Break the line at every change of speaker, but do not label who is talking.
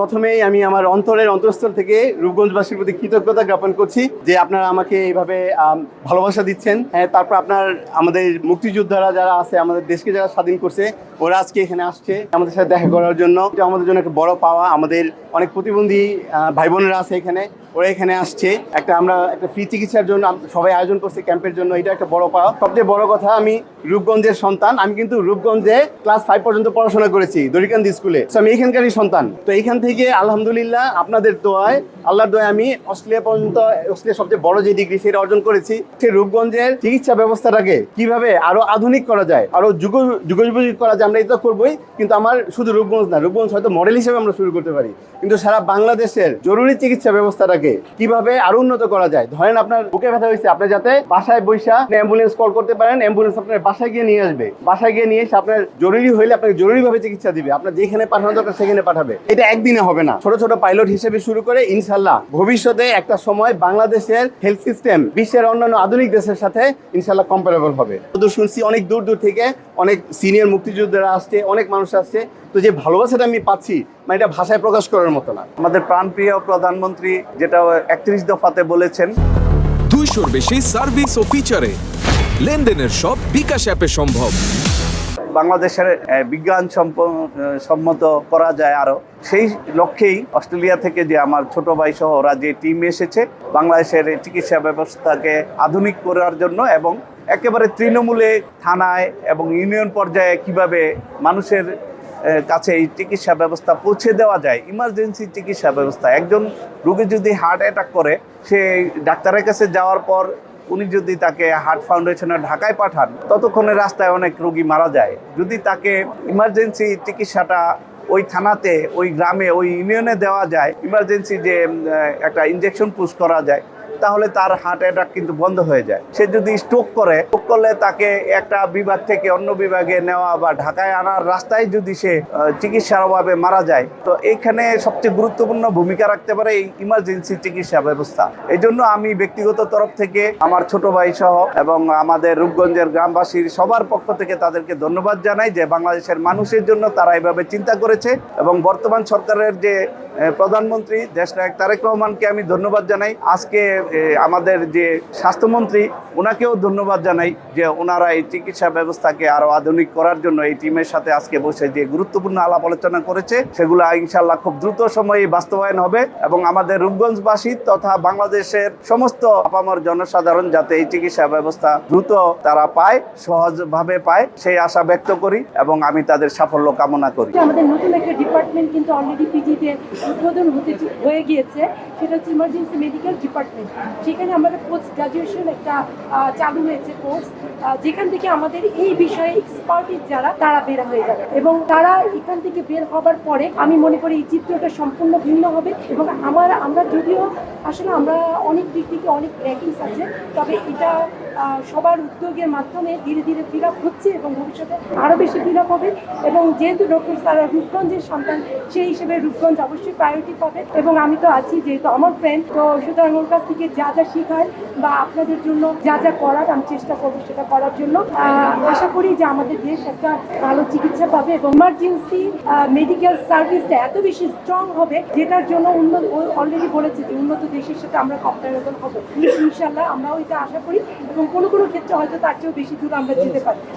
প্রথমেই আমি আমার অন্তরের অন্তঃস্থল থেকে রূপগঞ্জবাসীর প্রতি কৃতজ্ঞতা জ্ঞাপন করছি যে আপনারা আমাকে এইভাবে ভালোবাসা দিচ্ছেন। হ্যাঁ, তারপর আমাদের মুক্তিযোদ্ধারা যারা আছে, আমাদের দেশকে যারা স্বাধীন করছে, ওরা আজকে এখানে আসছে আমাদের সাথে দেখা করার জন্য। এটা আমাদের জন্য একটা বড় পাওয়া। আমাদের অনেক প্রতিবন্ধী ভাই বোনেরা আছে এখানে, ওরা এখানে আসছে। আমরা একটা ফ্রি চিকিৎসার জন্য সবাই আয়োজন করছে ক্যাম্পের জন্য, এটা একটা বড় পাওয়া। সবচেয়ে বড় কথা, আমি রূপগঞ্জের সন্তান। আমি কিন্তু রূপগঞ্জে ক্লাস 5 পর্যন্ত পড়াশোনা করেছি দরিকান্দি স্কুলে। আমি এখানকারই সন্তান। তো এইখান থেকে আলহামদুলিল্লাহ আপনাদের দোয়ায়, আল্লাহর দোয়ায় আমি অস্ট্রেলিয়া সবচেয়ে বড় যে ডিগ্রি সেটা অর্জন করেছি। সেই রূপগঞ্জের চিকিৎসা ব্যবস্থাটাকে কিভাবে আরো আধুনিক করা যায়, আরো যুগোপযোগী করা যায়, আমরা এটা করবোই। কিন্তু আমার শুধু রূপগঞ্জ না, রূপগঞ্জ হয়তো মডেল হিসেবে আমরা শুরু করতে পারি, কিন্তু সারা বাংলাদেশের জরুরি চিকিৎসা ব্যবস্থাটাকে কিভাবে আরো উন্নত করা যায়। ধরেন আপনার বুকে ব্যথা হয়েছে, আপনি যাতে বাসায় বৈশা অ্যাম্বুলেন্স কল করতে পারেন, অ্যাম্বুলেন্স আপনার বাসায় গিয়ে নিয়ে আসবে। বাসায় গিয়ে নিয়ে এসে আপনার জরুরি হইলে আপনাকে জরুরিভাবে চিকিৎসা দিবে, আপনার যেখানে পাঠানো দরকার সেখানে পাঠাবে। এটা একদিনে হবে না, ছোট ছোট পাইলট হিসেবে শুরু করে ইনশাল্লাহ ভবিষ্যতে একটা সময় বাংলাদেশের হেলথ সিস্টেম বিশ্বের অন্যান্য আধুনিক দেশের সাথে ইনশাল্লাহ কম্পারেবল হবে। তো শুনছি অনেক দূর দূর থেকে অনেক সিনিয়র মুক্তিযোদ্ধারা আসছে, অনেক মানুষ আসছে। তো যে ভালোবাসাটা আমি পাচ্ছি, মানে এটা ভাষায় প্রকাশ করার মতো না। আমাদের প্রাণপ্রিয় প্রধানমন্ত্রী যেটা 31 দফাতে বলেছেন,
200-র বেশি সার্ভিস ও ফিচারে লেনদেনের সব বিকাশ অ্যাপে সম্ভব।
বাংলাদেশের বিজ্ঞান সম্মত করা যায় আরো, সেই লক্ষ্যেই অস্ট্রেলিয়া থেকে যে আমার ছোট ভাই সহ ওরা যে টিম এসেছে বাংলাদেশের চিকিৎসা ব্যবস্থাকে আধুনিক করার জন্য, এবং একেবারে তৃণমূলে থানায় এবং ইউনিয়ন পর্যায়ে কিভাবে মানুষের কাছে এই চিকিৎসা ব্যবস্থা পৌঁছে দেওয়া যায়। ইমার্জেন্সি চিকিৎসা ব্যবস্থা, একজন রোগী যদি হার্ট অ্যাটাক করে, সে ডাক্তারের কাছে যাওয়ার পর উনি যদি তাকে হার্ট ফাউন্ডেশনে ঢাকায় পাঠান, ততক্ষণে রাস্তায় অনেক রোগী মারা যায়। যদি তাকে ইমার্জেন্সি চিকিৎসাটা ওই থানাতে, ওই গ্রামে, ওই ইউনিয়নে দেওয়া যায়, ইমার্জেন্সি যে একটা ইনজেকশন পুশ করা যায়, তাহলে তার হার্ট অ্যাটাক কিন্তু বন্ধ হয়ে যায়। সে যদি স্ট্রোক করলে তাকে একটা বিভাগ থেকে অন্য বিভাগে নেওয়া বা ঢাকায় আনার রাস্তায় যদি সে চিকিৎসার অভাবে মারা যায়, তো এইখানে সবচেয়ে গুরুত্বপূর্ণ ভূমিকা রাখতে পারে এই ইমার্জেন্সি চিকিৎসা ব্যবস্থা। এই জন্য আমি ব্যক্তিগত তরফ থেকে আমার ছোট ভাই সহ এবং আমাদের রূপগঞ্জের গ্রামবাসীর সবার পক্ষ থেকে তাদেরকে ধন্যবাদ জানাই যে বাংলাদেশের মানুষের জন্য তারা এভাবে চিন্তা করেছে। এবং বর্তমান সরকারের যে প্রধানমন্ত্রী দেশনায়ক তারেক রহমানকে আমি ধন্যবাদ জানাই। আজকে আমাদের যে স্বাস্থ্যমন্ত্রী, ওনাকেও ধন্যবাদ জানাই যে ওনারা এই চিকিৎসা ব্যবস্থাকে আরো আধুনিক করার জন্য এই টিমের সাথে আজকে বসে যে গুরুত্বপূর্ণ আলাপ আলোচনা করেছে, সেগুলো ইনশাআল্লাহ খুব দ্রুত সময়ে বাস্তবায়ন হবে। এবং আমাদের রূপগঞ্জবাসী তথা বাংলাদেশের সমস্ত আপামর জনসাধারণ যাতে এই চিকিৎসা ব্যবস্থা দ্রুত তারা পায়, সহজভাবে পায়, সেই আশা ব্যক্ত করি এবং আমি তাদের সাফল্য কামনা করি।
আমাদের নতুন একটা ডিপার্টমেন্ট কিন্তু অলরেডি পিজিতে উদ্বোধন হয়ে গিয়েছে, সেটা হচ্ছে ইমার্জেন্সি মেডিকেল ডিপার্টমেন্ট। সেখানে আমাদের পোস্ট গ্রাজুয়েশন একটা চালু হয়েছে কোর্স, যেখান থেকে আমাদের এই বিষয়ে এক্সপার্টিস যারা তারা বের হয়ে যাবে, এবং তারা এখান থেকে বের হবার পরে আমি মনে করি এই চিত্রটা সম্পূর্ণ ভিন্ন হবে। এবং আমরা যদিও আসলে আমরা অনেক দিক থেকে অনেক র্যাঙ্কিংস আছে, তবে এটা সবার উদ্যোগের মাধ্যমে ধীরে ধীরে ফিল আপ হচ্ছে এবং ভবিষ্যতে আরও বেশি ফিল আপ হবে। এবং যেহেতু ডক্টর স্যার রূপগঞ্জের সন্তান, সেই হিসেবে রূপগঞ্জ অবশ্যই প্রায়োরিটি পাবে। এবং আমি তো আছি, যেহেতু আমার ফ্রেন্ড, তো সুতরাং ওর কাছ থেকে যা যা শেখার বা আপনাদের জন্য যা যা করার আমি চেষ্টা করবো সেটা করার জন্য। আশা করি যে আমাদের দেশ একটা ভালো চিকিৎসা পাবে এবং ইমার্জেন্সি মেডিকেল সার্ভিসটা এত বেশি স্ট্রং হবে, যেটার জন্য অলরেডি বলেছে যে উন্নত দেশের সাথে আমরা কম্পারেবল হবো। ইনশাল্লাহ আমরাও এটা আশা করি এবং কোনো কোনো ক্ষেত্রে হয়তো তার চেয়েও বেশি দূর আমরা যেতে পারি।